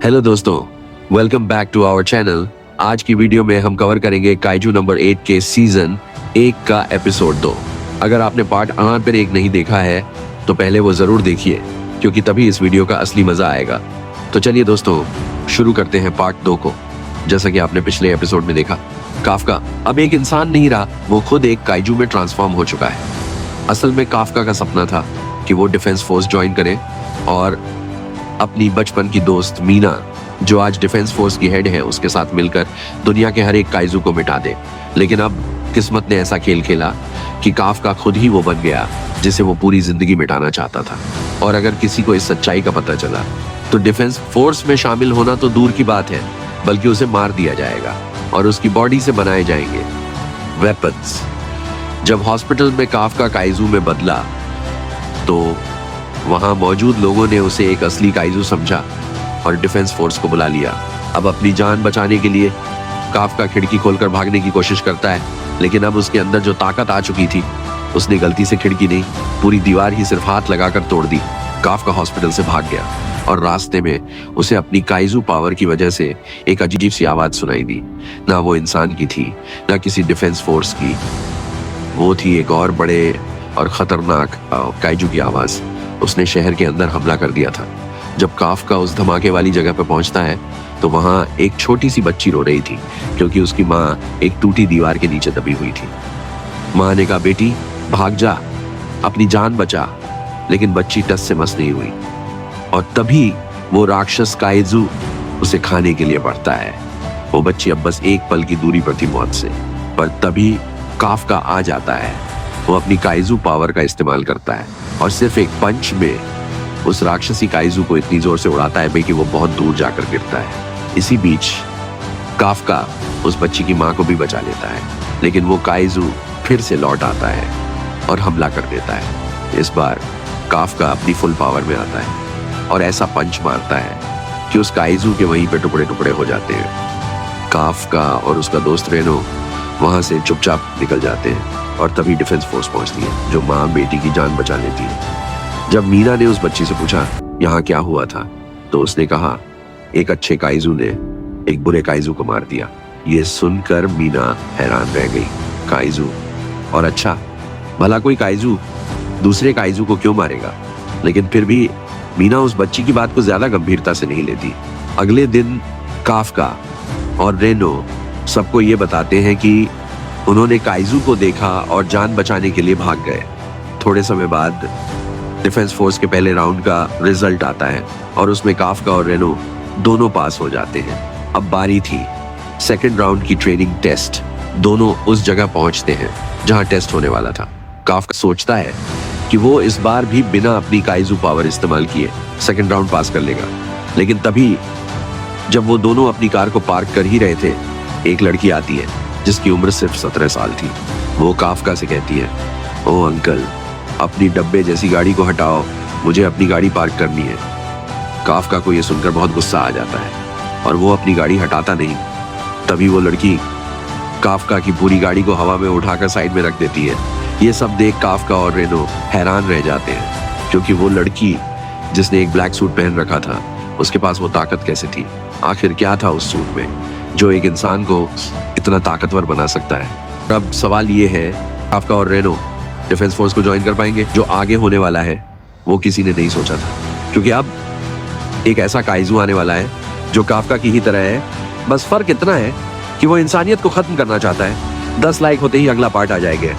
Hello दोस्तों, welcome back to our channel. आज की वीडियो में हम कवर करेंगे काइजू नंबर 8 के सीजन 1 का एपिसोड 2। अगर आपने पार्ट 8 पर 1 नहीं देखा है तो पहले वो जरूर देखिए, क्योंकि तभी इस वीडियो का असली मजा आएगा। तो चलिए दोस्तों, शुरू करते हैं पार्ट 2 को। जैसा कि आपने पिछले एपिसोड में देखा, काफका अब एक इंसान नहीं रहा, वो खुद एक काइजू में ट्रांसफॉर्म हो चुका है। असल में काफका का सपना था कि वो डिफेंस फोर्स ज्वाइन करे और अपनी बचपन की दोस्त मीना, जो आज डिफेंस फोर्स की हेड है, उसके साथ मिलकर दुनिया के हर एक काइजू को मिटा दे। लेकिन अब किस्मत ने ऐसा खेल खेला कि काफका खुद ही वो बन गया जिसे वो पूरी जिंदगी मिटाना चाहता था। और अगर किसी को इस सच्चाई का पता चला तो डिफेंस फोर्स में शामिल होना तो दूर की बात है, बल्कि उसे मार दिया जाएगा और उसकी बॉडी से बनाए जाएंगे वेपन्स। जब हॉस्पिटल में काफका काइजू में बदला तो वहां मौजूद लोगों ने उसे एक असली काइजू समझा और डिफेंस फोर्स को बुला लिया। अब अपनी जान बचाने के लिए काफका खिड़की खोलकर भागने की कोशिश करता है, लेकिन अब उसके अंदर जो ताकत आ चुकी थी, उसने गलती से खिड़की नहीं, पूरी दीवार ही सिर्फ हाथ लगाकर तोड़ दी। काफका हॉस्पिटल से भाग गया और रास्ते में उसे अपनी काइजू पावर की वजह से एक अजीब सी आवाज सुनाई दी। ना वो इंसान की थी, ना किसी डिफेंस फोर्स की। वो थी एक और बड़े और खतरनाक काइजू की आवाज। उसने शहर के अंदर हमला कर दिया था। जब काफका उस धमाके वाली जगह पर पहुंचता है तो वहां एक छोटी सी बच्ची रो रही थी, क्योंकि उसकी माँ एक टूटी दीवार के नीचे दबी हुई थी। माँ ने कहा, बेटी भाग जा, अपनी जान बचा। लेकिन बच्ची टस से मस नहीं हुई और तभी वो राक्षस काइजू उसे खाने के लिए बढ़ता है। वो बच्ची अब बस एक पल की दूरी पर थी मौत से, पर तभी काफका आ जाता है। वो अपनी काइजू पावर का इस्तेमाल करता है और सिर्फ एक पंच में उस राक्षसी काइजू को इतनी जोर से उड़ाता है कि वो बहुत दूर जाकर गिरता है। इसी बीच काफका उस बच्ची की माँ को भी बचा लेता है, लेकिन वो काइजू फिर से लौट आता है और हमला कर देता है। इस बार काफका अपनी फुल पावर में आता है और ऐसा पंच मारता है कि उस काइजू के वहीं पे टुकड़े टुकड़े हो जाते हैं। काफका और उसका दोस्त रेनो वहां से चुपचाप निकल जाते हैं और तभी डिफेंस फोर्स पहुंचती है, जो माँ बेटी की जान बचा लेती है। जब मीना ने उस बच्ची से पूछा यहाँ क्या हुआ था, तो उसने कहा एक अच्छे काइजू ने एक बुरे काइजू को मार दिया। ये सुनकर मीना हैरान रह गई। काइजू? और अच्छा, भला कोई काइजू दूसरे काइजू को क्यों मारेगा? लेकिन फिर भी मीना उस बच्ची की बात को ज्यादा गंभीरता से नहीं लेती। अगले दिन काफका और रेनो सबको ये बताते हैं कि उन्होंने काइजू को देखा और जान बचाने के लिए भाग गए। थोड़े समय बाद डिफेंस फोर्स के पहले राउंड का रिजल्ट आता है और उसमें काफका और रेनो दोनों पास हो जाते हैं। अब बारी थी सेकंड राउंड की ट्रेनिंग टेस्ट। दोनों उस जगह पहुंचते हैं जहां टेस्ट होने वाला था। काफका सोचता है कि वो इस बार भी बिना अपनी काइजू पावर इस्तेमाल किए सेकंड राउंड पास कर लेगा। लेकिन तभी जब वो दोनों अपनी कार को पार्क कर ही रहे थे, एक लड़की आती है जिसकी उम्र सिर्फ 17 साल थी। वो काफका से कहती है, ओ अंकल, अपनी डब्बे जैसी गाड़ी को हटाओ, मुझे अपनी गाड़ी पार्क करनी है। काफका को यह सुनकर बहुत गुस्सा आ जाता है और वो अपनी गाड़ी हटाता नहीं। तभी वो लड़की काफका की पूरी गाड़ी को हवा में उठाकर साइड में रख देती है। ये सब देख काफका और रेनो हैरान रह जाते हैं, क्योंकि वो लड़की जिसने एक ब्लैक सूट पहन रखा था, उसके पास वो ताकत कैसे थी? आखिर क्या था उस सूट में जो एक इंसान को इतना ताकतवर बना सकता है? अब सवाल ये है, काफका और रेनो डिफेंस फोर्स को ज्वाइन कर पाएंगे? जो आगे होने वाला है वो किसी ने नहीं सोचा था, क्योंकि अब एक ऐसा काइजू आने वाला है जो काफका की ही तरह है। बस फर्क इतना है कि वो इंसानियत को खत्म करना चाहता है। 10 लाइक होते ही अगला पार्ट आ जाएगा।